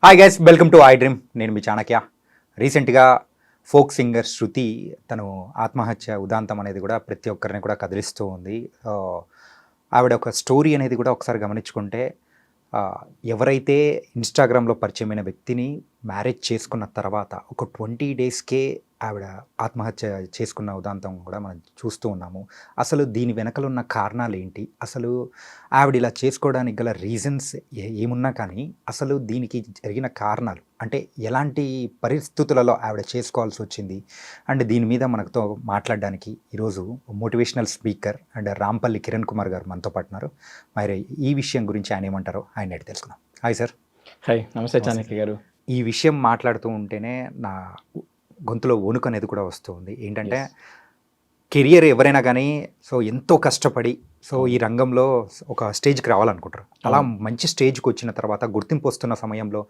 Hi guys, welcome to I dream. నేను మీ చాణక్య. రీసెంట్గా folk singer శృతి తను ఆత్మహత్య ఉదాంతం అనేది కూడా ప్రతి ఒక్కరిని కూడా కదిలిస్తూ ఉంది. ఆవిడ ఒక స్టోరీ అనేది కూడా ఒకసారి గమనించుకుంటే, ఎవరైతే ఇన్స్టాగ్రామ్లో పరిచయమైన వ్యక్తిని మ్యారేజ్ చేసుకున్న తర్వాత ఒక 20 డేస్కే ఆవిడ ఆత్మహత్య చేసుకున్న ఉదాంతం కూడా మనం చూస్తూ ఉన్నాము. అసలు దీని వెనకలు ఉన్న కారణాలు ఏంటి, అసలు ఆవిడ ఇలా చేసుకోవడానికి గల రీజన్స్ ఏమున్నా కానీ అసలు దీనికి జరిగిన కారణాలు అంటే ఎలాంటి పరిస్థితులలో ఆవిడ చేసుకోవాల్సి వచ్చింది అండ్ దీని మీద మనతో మాట్లాడడానికి ఈరోజు motivational speaker and Rampalli Kiran Kumar గారు మనతో పాటున్నారు. మరి ఈ విషయం గురించి ఆయన ఏమంటారో ఆయన అడిగి తెలుసుకుందాం. Hi sir. హాయ్, నమస్తే చాణక్య గారు. ఈ విషయం మాట్లాడుతూ ఉంటేనే నా గొంతులో వణుకు అనేది కూడా వస్తుంది. ఏంటంటే కెరియర్ ఎవరైనా కానీ ఎంతో కష్టపడి ఈ రంగంలో ఒక స్టేజ్కి రావాలనుకుంటారు. అలా మంచి స్టేజ్కి వచ్చిన తర్వాత గుర్తింపు వస్తున్న సమయంలో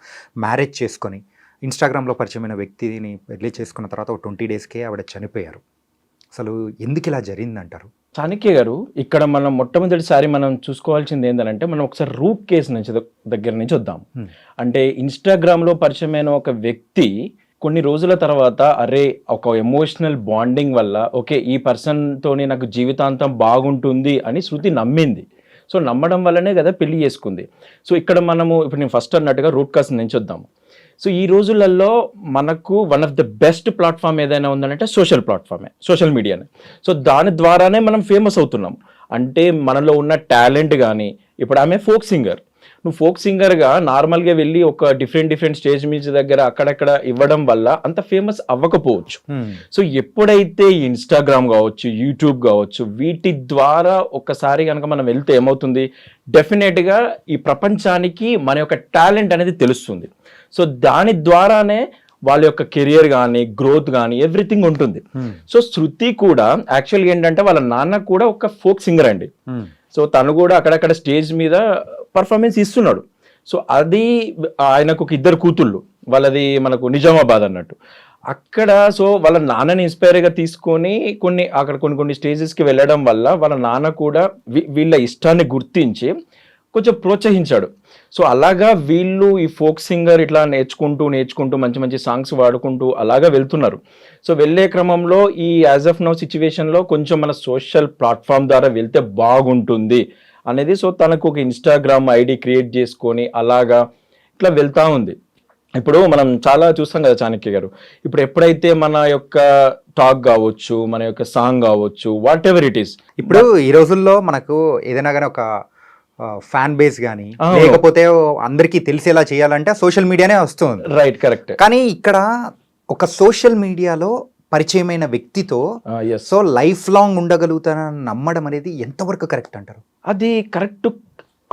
మ్యారేజ్ చేసుకొని ఇన్స్టాగ్రామ్లో పరిచయమైన వ్యక్తిని పెళ్లి చేసుకున్న తర్వాత ఒక 20 డేస్కే ఆవిడ చనిపోయారు. అసలు ఎందుకు ఇలా జరిగిందంటారు? చాణక్య గారు, ఇక్కడ మనం మొట్టమొదటిసారి మనం చూసుకోవాల్సింది ఏంటంటే, మనం ఒకసారి రూట్ కేసు నుంచి దగ్గర నుంచి వద్దాం. అంటే ఇన్స్టాగ్రామ్లో పరిచయమైన ఒక వ్యక్తి కొన్ని రోజుల తర్వాత అరే ఒక ఎమోషనల్ బాండింగ్ వల్ల ఓకే ఈ పర్సన్తోనే నాకు జీవితాంతం బాగుంటుంది అని శృతి నమ్మింది. సో నమ్మడం వల్లనే కదా పెళ్లి చేసుకుంది. సో ఇక్కడ మనము ఇప్పుడు నేను ఫస్ట్ అన్నట్టుగా రూట్ కాస్ నుంచి వద్దాము. సో ఈ రోజులలో మనకు one of the best platform ఏదైనా ఉందంటే సోషల్ మీడియానే. సో దాని ద్వారానే మనం ఫేమస్ అవుతున్నాం. అంటే మనలో ఉన్న టాలెంట్ కానీ, ఇప్పుడు ఆమె ఫోక్ సింగర్, నువ్వు ఫోక్ సింగర్గా నార్మల్గా వెళ్ళి ఒక డిఫరెంట్ స్టేజ్ మీద దగ్గర అక్కడక్కడ ఇవ్వడం వల్ల అంత ఫేమస్ అవ్వకపోవచ్చు. సో ఎప్పుడైతే ఇన్స్టాగ్రామ్ కావచ్చు, యూట్యూబ్ కావచ్చు, వీటి ద్వారా ఒక్కసారి కనుక మనం వెళ్తే ఏమవుతుంది, డెఫినెట్గా ఈ ప్రపంచానికి మన యొక్క టాలెంట్ అనేది తెలుస్తుంది. సో దాని ద్వారానే వాళ్ళ యొక్క కెరియర్ కానీ, గ్రోత్ కానీ ఎవ్రీథింగ్ ఉంటుంది. సో శృతి కూడా యాక్చువల్గా ఏంటంటే వాళ్ళ నాన్న కూడా ఒక ఫోక్ సింగర్ అండి. సో తను కూడా అక్కడక్కడ స్టేజ్ మీద పర్ఫార్మెన్స్ ఇస్తున్నాడు. సో అది ఆయనకు ఒక 2 కూతుళ్ళు, వాళ్ళది మనకు నిజామాబాద్ అన్నట్టు. అక్కడ సో వాళ్ళ నాన్నని ఇన్స్పైర్గా తీసుకొని కొన్ని స్టేజెస్కి వెళ్ళడం వల్ల వాళ్ళ నాన్న కూడా వీళ్ళ ఇష్టాన్ని గుర్తించి కొంచెం ప్రోత్సహించాడు. సో అలాగా వీళ్ళు ఈ ఫోక్ సింగర్ ఇట్లా నేర్చుకుంటూ మంచి సాంగ్స్ వాడుకుంటూ అలాగా వెళ్తున్నారు. సో వెళ్ళే క్రమంలో ఈ యాజ్ ఆఫ్ నౌ సిచ్యువేషన్లో కొంచెం మన సోషల్ ప్లాట్ఫామ్ ద్వారా వెళ్తే బాగుంటుంది అనేది సో తనకు ఒక ఇన్స్టాగ్రామ్ ఐడి క్రియేట్ చేసుకొని అలాగా ఇట్లా వెళ్తూ ఉంది. ఇప్పుడు మనం చాలా చూస్తాం కదా చాణక్య గారు, ఇప్పుడు ఎప్పుడైతే మన యొక్క టాక్ కావచ్చు, మన యొక్క సాంగ్ కావచ్చు, వాట్ ఎవర్ ఇట్ ఈస్, ఇప్పుడు ఈ రోజుల్లో మనకు ఏదైనా కానీ ఒక ఫ్యాన్ బేస్ కానీ లేకపోతే అందరికీ తెలిసేలా చేయాలంటే సోషల్ మీడియానే వస్తుంది. Right, correct. కానీ ఇక్కడ ఒక సోషల్ మీడియాలో పరిచయమైన వ్యక్తితో సో లైఫ్ లాంగ్ ఉండగలుగుతానని నమ్మడం అనేది ఎంతవరకు కరెక్ట్ అంటారు? అది కరెక్ట్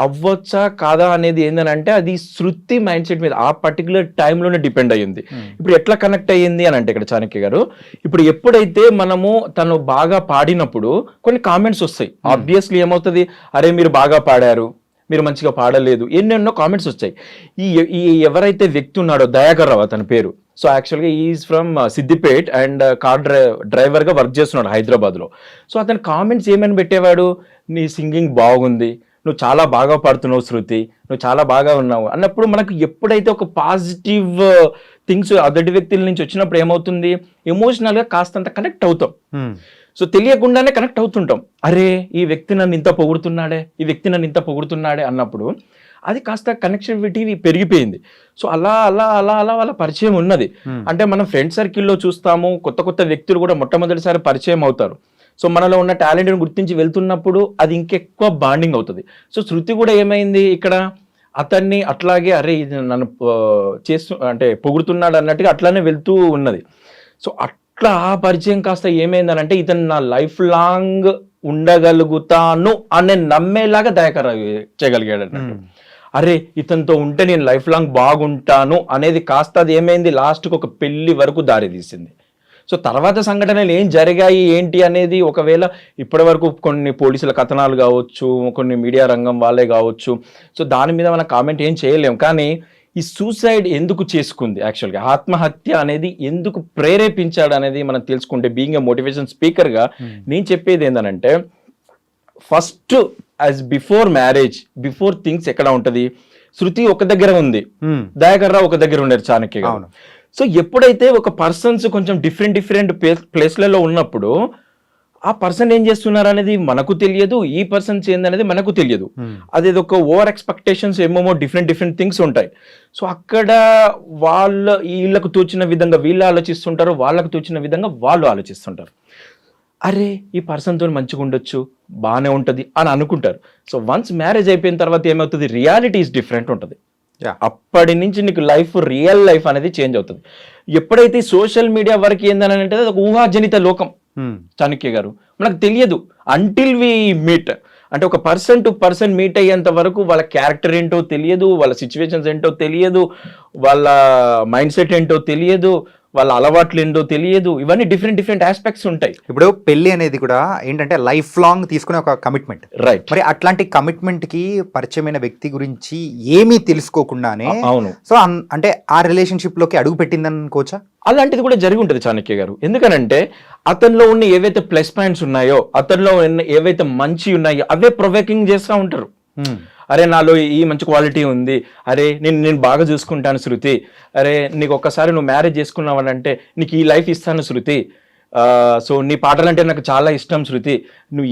అవ్వచ్చా కాదా అనేది ఏంటంటే అది శృతి మైండ్ సెట్ మీద ఆ పర్టికులర్ టైంలోనే డిపెండ్ అయ్యింది. ఇప్పుడు ఎట్లా కనెక్ట్ అయ్యింది అని అంటే ఇక్కడ చాణక్య గారు, ఇప్పుడు ఎప్పుడైతే మనము తను బాగా పాడినప్పుడు కొన్ని కామెంట్స్ వస్తాయి. ఆబ్వియస్లీ ఏమవుతుంది, అరే మీరు బాగా పాడారు, మీరు మంచిగా పాడలేదు, ఎన్నెన్నో కామెంట్స్ వచ్చాయి. ఈ ఎవరైతే వ్యక్తి ఉన్నాడో దయాకర్ రావు అతని పేరు. సో యాక్చువల్గా is from Siddipet and car డ్రైవర్గా వర్క్ చేస్తున్నాడు హైదరాబాద్లో. సో అతని కామెంట్స్ ఏమని పెట్టేవాడు, నీ సింగింగ్ బాగుంది, నువ్వు చాలా బాగా పాడుతున్నావు శృతి, నువ్వు చాలా బాగా ఉన్నావు అన్నప్పుడు మనకు ఎప్పుడైతే ఒక పాజిటివ్ థింగ్స్ అదటి వ్యక్తుల నుంచి వచ్చినప్పుడు ఏమవుతుంది, ఎమోషనల్గా కాస్తంత కనెక్ట్ అవుతాం. సో తెలియకుండానే కనెక్ట్ అవుతుంటాం. అరే ఈ వ్యక్తి నన్ను ఇంత పొగుడుతున్నాడే అన్నప్పుడు అది కాస్త కనెక్టివిటీ పెరిగిపోయింది. సో అలా వాళ్ళ పరిచయం ఉన్నది. అంటే మనం ఫ్రెండ్ సర్కిల్లో చూస్తాము, కొత్త వ్యక్తులు కూడా మొట్టమొదటిసారి పరిచయం అవుతారు. సో మనలో ఉన్న టాలెంట్ని గుర్తించి వెళ్తున్నప్పుడు అది ఇంకెక్కువ బాండింగ్ అవుతుంది. సో శృతి కూడా ఏమైంది ఇక్కడ, అతన్ని అట్లాగే అరే ఇది నన్ను అంటే పొగుడుతున్నాడు అన్నట్టుగా అట్లానే వెళ్తూ ఉన్నది. సో అట్లా ఆ పరిచయం కాస్త ఏమైందనంటే ఇతను నా లైఫ్ లాంగ్ ఉండగలుగుతాను అనే నమ్మేలాగా దయాకర్ చేయగలిగాడు అన్నట్టు. అరే ఇతనితో ఉంటే నేను లైఫ్ లాంగ్ బాగుంటాను అనేది కాస్త అది ఏమైంది, లాస్ట్కి ఒక పెళ్లి వరకు దారి తీసింది. సో తర్వాత సంఘటనలు ఏం జరిగాయి ఏంటి అనేది ఒకవేళ ఇప్పటి వరకు కొన్ని పోలీసుల కథనాలు కావచ్చు, కొన్ని మీడియా రంగం వాళ్ళే కావచ్చు, సో దాని మీద మనం కామెంట్ ఏం చేయలేం. కానీ ఈ సూసైడ్ ఎందుకు చేసుకుంది, యాక్చువల్గా ఆత్మహత్య అనేది ఎందుకు ప్రేరేపించాడు అనేది మనం తెలుసుకుంటే, బీయింగ్ ఏ మోటివేషన్ స్పీకర్గా నేను చెప్పేది ఏంటంటే, first as before marriage, before things ఎక్కడ ఉంటుంది, శృతి ఒక దగ్గర ఉంది, దయాకర్ రావు ఒక దగ్గర ఉన్నారు, చాణక్య గారు. సో ఎప్పుడైతే ఒక పర్సన్స్ కొంచెం డిఫరెంట్ ప్లేస్లలో ఉన్నప్పుడు ఆ పర్సన్ ఏం చేస్తున్నారు అనేది మనకు తెలియదు, ఈ పర్సన్స్ ఏందనేది మనకు తెలియదు. అది ఒక ఓవర్ ఎక్స్పెక్టేషన్స్ ఏమేమో డిఫరెంట్ థింగ్స్ ఉంటాయి. సో అక్కడ వీళ్ళకు తోచిన విధంగా వీళ్ళు ఆలోచిస్తుంటారు, వాళ్ళకు తోచిన విధంగా వాళ్ళు ఆలోచిస్తుంటారు. అరే ఈ పర్సన్తో మంచిగా ఉండొచ్చు, బాగానే ఉంటుంది అని అనుకుంటారు. సో వన్స్ మ్యారేజ్ అయిపోయిన తర్వాత ఏమవుతుంది, రియాలిటీ ఈస్ డిఫరెంట్ ఉంటుంది. అప్పటి నుంచి నీకు రియల్ లైఫ్ అనేది చేంజ్ అవుతుంది. ఎప్పుడైతే సోషల్ మీడియా వరకు ఏందని అంటే అది ఒక ఊహాజనిత లోకం చాణక్య గారు, మనకు తెలియదు అంటిల్ వి మీట్. అంటే ఒక పర్సన్ టు పర్సన్ మీట్ అయ్యేంత వరకు వాళ్ళ క్యారెక్టర్ ఏంటో తెలియదు, వాళ్ళ సిచ్యువేషన్స్ ఏంటో తెలియదు, వాళ్ళ మైండ్ సెట్ ఏంటో తెలియదు, వాళ్ళ అలవాట్లు ఏంటో తెలియదు. ఇవన్నీ డిఫరెంట్ ఆస్పెక్ట్స్ ఉంటాయి. ఇప్పుడు పెళ్లి అనేది కూడా ఏంటంటే లైఫ్ లాంగ్ తీసుకునే ఒక కమిట్మెంట్, రైట్? మరి అట్లాంటి కమిట్మెంట్ కి పరిచయమైన వ్యక్తి గురించి ఏమీ తెలుసుకోకుండానే అవును, సో అంటే ఆ రిలేషన్షిప్ లోకి అడుగు పెట్టిందని అనుకోవచ్చా? అలాంటిది కూడా జరిగి ఉంటుంది చాణక్య గారు. ఎందుకనంటే అతనిలో ఉన్న ఏవైతే ప్లస్ పాయింట్స్ ఉన్నాయో, అతనిలో ఏవైతే మంచి ఉన్నాయో అవే ప్రొవోకింగ్ చేస్తూ ఉంటారు. అరే నాలో ఈ మంచి క్వాలిటీ ఉంది, అరే నేను బాగా చూసుకుంటాను శృతి, అరే నీకు ఒక్కసారి నువ్వు మ్యారేజ్ చేసుకున్నావు అంటే నీకు ఈ లైఫ్ ఇస్తాను శృతి, సో నీ పాటలంటే నాకు చాలా ఇష్టం శృతి, నువ్వు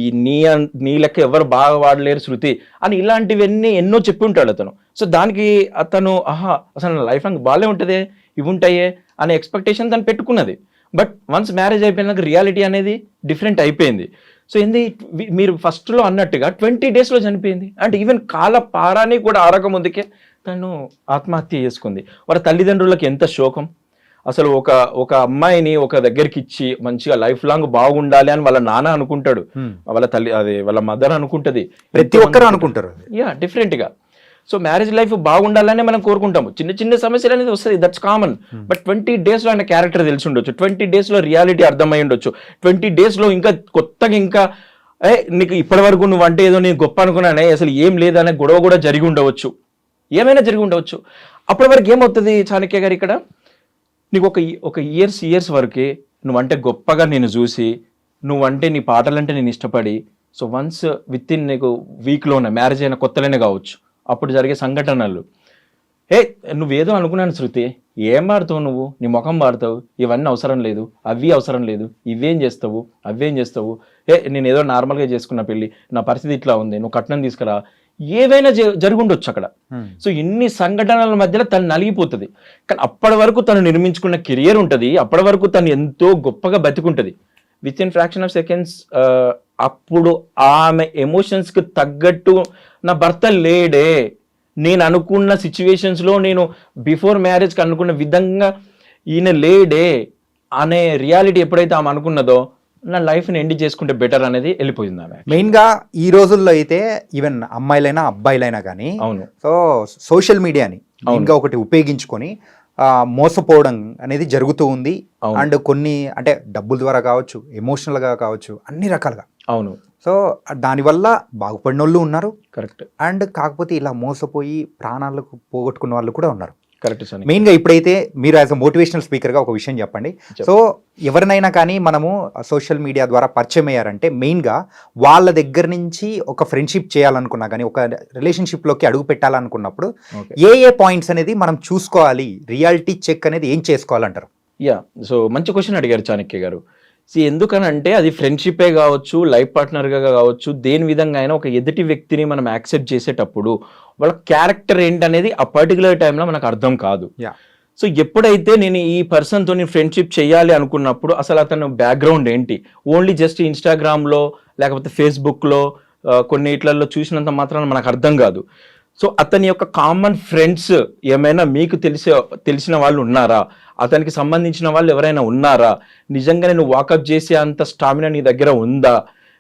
నీ లెక్క ఎవరు బాగా వాడలేరు శృతి అని ఇలాంటివన్నీ ఎన్నో చెప్పి ఉంటాడు అతను. సో దానికి అతను అసలు నా లైఫ్ లాంగ్ బాగాలే ఉంటుంది, ఇవి ఉంటాయే అనే ఎక్స్పెక్టేషన్ తను పెట్టుకున్నది. బట్ వన్స్ మ్యారేజ్ అయిపోయినాక రియాలిటీ అనేది డిఫరెంట్ అయిపోయింది. సో ఏంది మీరు ఫస్ట్లో అన్నట్టుగా 20 days చనిపోయింది. అంటే ఈవెన్ కాల పారాని కూడా ఆరక ముందుకే తను ఆత్మహత్య చేసుకుంది. వాళ్ళ తల్లిదండ్రులకు ఎంత శోకం. అసలు ఒక అమ్మాయిని ఒక దగ్గరికి ఇచ్చి మంచిగా లైఫ్ లాంగ్ బాగుండాలి అని వాళ్ళ నాన్న అనుకుంటాడు, వాళ్ళ తల్లి వాళ్ళ మదర్ అనుకుంటది, ప్రతి ఒక్కరు అనుకుంటారు. డిఫరెంట్గా. సో మ్యారేజ్ లైఫ్ బాగుండాలనే మనం కోరుకుంటాము. చిన్న సమస్యలు అనేది వస్తుంది, దట్స్ కామన్. బట్ 20 days ఆయన క్యారెక్టర్ తెలిసి ఉండొచ్చు, 20 days రియాలిటీ అర్థమై ఉండొచ్చు, 20 days ఇంకా కొత్తగా ఇంకా నీకు ఇప్పటి వరకు నువ్వు అంటే ఏదో నేను గొప్ప అనుకున్నానే అసలు ఏం లేదనే గొడవ కూడా జరిగి ఉండవచ్చు, ఏమైనా జరిగి ఉండవచ్చు. అప్పటి వరకు ఏమవుతుంది చాణక్య గారు, ఇక్కడ నీకు ఒక ఇయర్స్ వరకే నువ్వంటే గొప్పగా నేను చూసి, నువ్వంటే నీ పాటలంటే నేను ఇష్టపడి, సో వన్స్ విత్ ఇన్ నీకు వీక్లోనే మ్యారేజ్ అయిన కొత్తలోనే కావచ్చు అప్పుడు జరిగే సంఘటనలు, నువ్వేదో అనుకున్నాను శృతి, ఏం వాడతావు నువ్వు, నీ ముఖం వాడతావు, ఇవన్నీ అవసరం లేదు, అవి అవసరం లేదు, ఇవేం చేస్తావు, అవేం చేస్తావు, నేను ఏదో నార్మల్గా చేసుకున్న పెళ్ళి, నా పరిస్థితి ఇట్లా ఉంది, నువ్వు కట్నం తీసుకురా, ఏవైనా జరుగుండొచ్చు అక్కడ. సో ఇన్ని సంఘటనల మధ్యలో తను నలిగిపోతుంది. కానీ అప్పటి వరకు తను నిర్మించుకున్న కెరియర్ ఉంటుంది, అప్పటి వరకు తను ఎంతో గొప్పగా బతికుంటుంది. Within fraction of seconds అప్పుడు ఆమె ఎమోషన్స్కి తగ్గట్టు నా భర్త లేడే, నేను అనుకున్న సిచ్యువేషన్స్లో నేను బిఫోర్ మ్యారేజ్కి అనుకున్న విధంగా ఈయన లేడే అనే రియాలిటీ ఎప్పుడైతే ఆమె అనుకున్నదో నా లైఫ్ని ఎండ్ చేసుకుంటే బెటర్ అనేది వెళ్ళిపోయింది ఆమె. మెయిన్గా ఈ రోజుల్లో అయితే ఈవెన్ అమ్మాయిలైనా అబ్బాయిలైనా కానీ అవును, సో సోషల్ మీడియాని ఇంకా ఒకటి ఉపయోగించుకొని మోసపోవడం అనేది జరుగుతూ ఉంది. అండ్ కొన్ని అంటే డబ్బుల ద్వారా కావచ్చు, ఎమోషనల్గా కావచ్చు, అన్ని రకాలుగా. అవును. సో దానివల్ల బాగుపడిన వాళ్ళు ఉన్నారు, కరెక్ట్. అండ్ కాకపోతే ఇలా మోసపోయి ప్రాణాలకు పోగొట్టుకున్న వాళ్ళు కూడా ఉన్నారు. Correct sir. మెయిన్గా ఇప్పుడైతే మీరు యాజ్ అ మోటివేషనల్ స్పీకర్గా ఒక విషయం చెప్పండి. సో ఎవరినైనా కానీ మనము సోషల్ మీడియా ద్వారా పరిచయం అయ్యారంటే మెయిన్గా వాళ్ళ దగ్గర నుంచి ఒక ఫ్రెండ్షిప్ చేయాలనుకున్నా కానీ, ఒక రిలేషన్షిప్లోకి అడుగు పెట్టాలనుకున్నప్పుడు ఏ పాయింట్స్ అనేది మనం చూసుకోవాలి, రియాలిటీ చెక్ అనేది ఏం చేసుకోవాలంటారు? సో మంచి క్వశ్చన్ అడిగారు చాణక్య గారు. ఎందుకనంటే అది ఫ్రెండ్షిపే కావచ్చు, లైఫ్ పార్ట్నర్గా కావచ్చు, దేని విధంగా అయినా ఒక ఎదుటి వ్యక్తిని మనం యాక్సెప్ట్ చేసేటప్పుడు వాళ్ళ క్యారెక్టర్ ఏంటనేది ఆ పర్టికులర్ టైంలో మనకు అర్థం కాదు. సో ఎప్పుడైతే నేను ఈ పర్సన్తో ఫ్రెండ్షిప్ చేయాలి అనుకున్నప్పుడు అసలు అతను బ్యాక్గ్రౌండ్ ఏంటి, ఓన్లీ జస్ట్ ఇన్స్టాగ్రామ్లో లేకపోతే ఫేస్బుక్లో కొన్ని ఇట్లలో చూసినంత మాత్రాన మనకు అర్థం కాదు. సో అతని యొక్క కామన్ ఫ్రెండ్స్ ఏమైనా మీకు తెలిసిన వాళ్ళు ఉన్నారా, అతనికి సంబంధించిన వాళ్ళు ఎవరైనా ఉన్నారా, నిజంగానే నువ్వు వాకప్ చేసే అంత స్టామినా నీ దగ్గర ఉందా,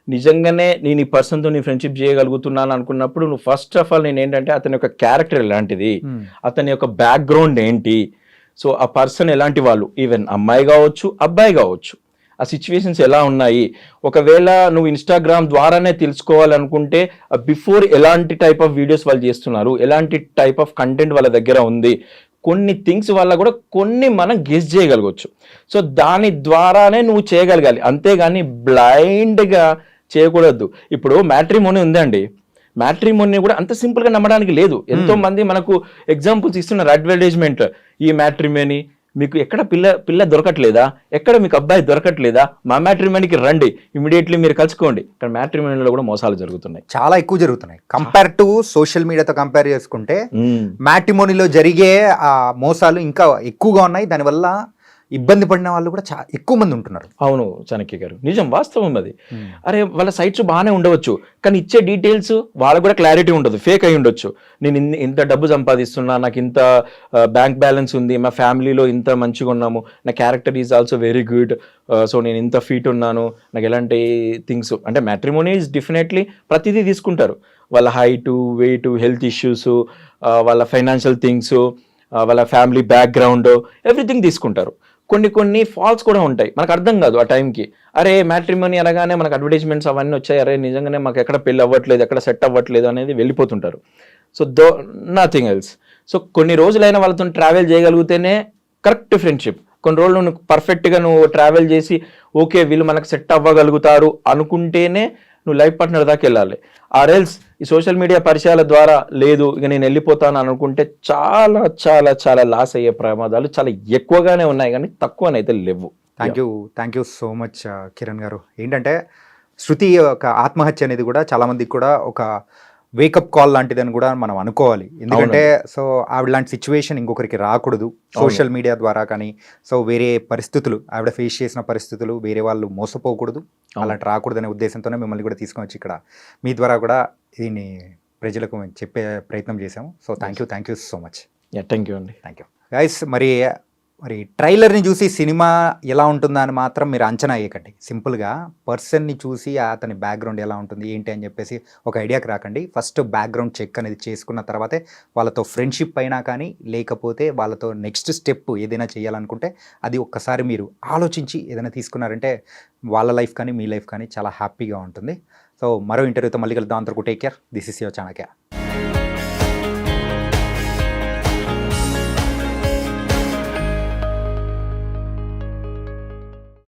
నిజంగానే నేను ఈ పర్సన్తో నీ ఫ్రెండ్షిప్ చేయగలుగుతున్నాను అనుకున్నప్పుడు నువ్వు ఫస్ట్ ఆఫ్ ఆల్ నేను ఏంటంటే అతని యొక్క క్యారెక్టర్ ఎలాంటిది, అతని యొక్క బ్యాక్గ్రౌండ్ ఏంటి, సో ఆ పర్సన్ ఎలాంటి వాళ్ళు, ఈవెన్ అమ్మాయి కావచ్చు అబ్బాయి కావచ్చు, ఆ సిచ్యువేషన్స్ ఎలా ఉన్నాయి. ఒకవేళ నువ్వు ఇన్స్టాగ్రామ్ ద్వారానే తెలుసుకోవాలనుకుంటే బిఫోర్ ఎలాంటి టైప్ ఆఫ్ వీడియోస్ వాళ్ళు చేస్తున్నారు, ఎలాంటి టైప్ ఆఫ్ కంటెంట్ వాళ్ళ దగ్గర ఉంది, కొన్ని థింగ్స్ వల్ల కూడా కొన్ని మనం గెస్ చేయగలగవచ్చు. సో దాని ద్వారానే నువ్వు చేయగలగాలి, అంతేగాని బ్లైండ్గా చేయకూడదు. ఇప్పుడు మ్యాట్రిమోనీ ఉందండి, మ్యాట్రిమోని కూడా అంత సింపుల్ గా నమ్మడానికి లేదు. ఎంతో మంది మనకు ఎగ్జాంపుల్స్ ఇస్తున్నారు, అడ్వర్టైజ్మెంట్, ఈ మ్యాట్రిమోని మీకు ఎక్కడ పిల్ల దొరకట్లేదా, ఎక్కడ మీకు అబ్బాయి దొరకట్లేదా, మా మ్యాట్రిమోనికి రండి, ఇమీడియట్లీ మీరు కలుసుకోండి. ఇక్కడ మ్యాట్రిమోనీలో కూడా మోసాలు జరుగుతున్నాయి, చాలా ఎక్కువ జరుగుతున్నాయి. కంపేర్ టు సోషల్ మీడియాతో కంపేర్ చేసుకుంటే మ్యాట్రిమోనీలో జరిగే ఆ మోసాలు ఇంకా ఎక్కువగా ఉన్నాయి. దానివల్ల ఇబ్బంది పడిన వాళ్ళు కూడా ఎక్కువ మంది ఉంటున్నారు. అవును చాణక్య గారు, నిజం, వాస్తవం అది. అరే వాళ్ళ సైట్స్ బాగానే ఉండవచ్చు, కానీ ఇచ్చే డీటెయిల్స్ వాళ్ళకు కూడా క్లారిటీ ఉండదు, ఫేక్ అయి ఉండొచ్చు. నేను ఇంత డబ్బు సంపాదిస్తున్నా, నాకు ఇంత బ్యాంక్ బ్యాలెన్స్ ఉంది, మా ఫ్యామిలీలో ఇంత మంచిగా ఉన్నాము, నా character is also very good, so నేను ఇంత ఫీట్ ఉన్నాను, నాకు ఎలాంటి థింగ్స్ అంటే మ్యాట్రిమోనీ ఈజ్ డెఫినెట్లీ ప్రతిదీ తీసుకుంటారు. వాళ్ళ హైటు, వెయిట్, హెల్త్ ఇష్యూస్, వాళ్ళ ఫైనాన్షియల్ థింగ్స్, వాళ్ళ ఫ్యామిలీ బ్యాక్గ్రౌండ్, ఎవ్రీథింగ్ తీసుకుంటారు. కొన్ని ఫాల్స్ కూడా ఉంటాయి, మనకు అర్థం కాదు ఆ టైంకి. అరే మ్యాట్రిమోనీ అనగానే మనకు అడ్వర్టైజ్మెంట్స్ అవన్నీ వచ్చాయి, అరే నిజంగానే మాకు ఎక్కడ పెళ్ళి అవ్వట్లేదు, ఎక్కడ సెట్ అవ్వట్లేదు అనేది వెళ్ళిపోతుంటారు. So nothing else. సో కొన్ని రోజులైనా వాళ్ళతో ట్రావెల్ చేయగలిగితేనే కరెక్ట్ ఫ్రెండ్షిప్. కొన్ని రోజులు నువ్వు పర్ఫెక్ట్గా నువ్వు ట్రావెల్ చేసి ఓకే వీళ్ళు మనకు సెట్ అవ్వగలుగుతారు అనుకుంటేనే నువ్వు లైఫ్ పార్ట్నర్ దాకా వెళ్ళాలి. ఆర్ ఎల్స్ ఈ సోషల్ మీడియా పరిచయాల ద్వారా లేదు ఇక నేను వెళ్ళిపోతాను అనుకుంటే చాలా చాలా చాలా లాస్ అయ్యే ప్రమాదాలు చాలా ఎక్కువగానే ఉన్నాయి, కానీ తక్కువనైతే లేవు. Thank you so much Kiran గారు. ఏంటంటే శృతి యొక్క ఆత్మహత్య అనేది కూడా చాలామందికి కూడా ఒక వేకప్ కాల్ లాంటిదని కూడా మనం అనుకోవాలి. ఎందుకంటే సో ఆవిడ లాంటి సిచ్యువేషన్ ఇంకొకరికి రాకూడదు సోషల్ మీడియా ద్వారా కానీ. సో వేరే పరిస్థితులు ఆవిడ ఫేస్ చేసిన పరిస్థితులు వేరే వాళ్ళు మోసపోకూడదు, అలాంటి రాకూడదు అనే ఉద్దేశంతోనే మిమ్మల్ని కూడా తీసుకొని వచ్చి ఇక్కడ మీ ద్వారా కూడా దీన్ని ప్రజలకు చెప్పే ప్రయత్నం చేశాము. So thank you so much. Thank you అండి. Thank you guys. మరి ట్రైలర్ని చూసి సినిమా ఎలా ఉంటుందా అని మాత్రం మీరు అంచనా వేయకండి. సింపుల్గా పర్సన్ని చూసి అతని బ్యాక్గ్రౌండ్ ఎలా ఉంటుంది ఏంటి అని చెప్పేసి ఒక ఐడియాకి రాకండి. ఫస్ట్ బ్యాక్గ్రౌండ్ చెక్ అనేది చేసుకున్న తర్వాతే వాళ్ళతో ఫ్రెండ్షిప్ అయినా కానీ లేకపోతే వాళ్ళతో నెక్స్ట్ స్టెప్ ఏదైనా చేయాలనుకుంటే అది ఒక్కసారి మీరు ఆలోచించి ఏదైనా తీసుకున్నారంటే వాళ్ళ లైఫ్ కానీ మీ లైఫ్ కానీ చాలా హ్యాపీగా ఉంటుంది. సో మరో ఇంటర్వ్యూతో మళ్ళీ కలుద్దాం. అంతవరకు take care. This is your Chanakya.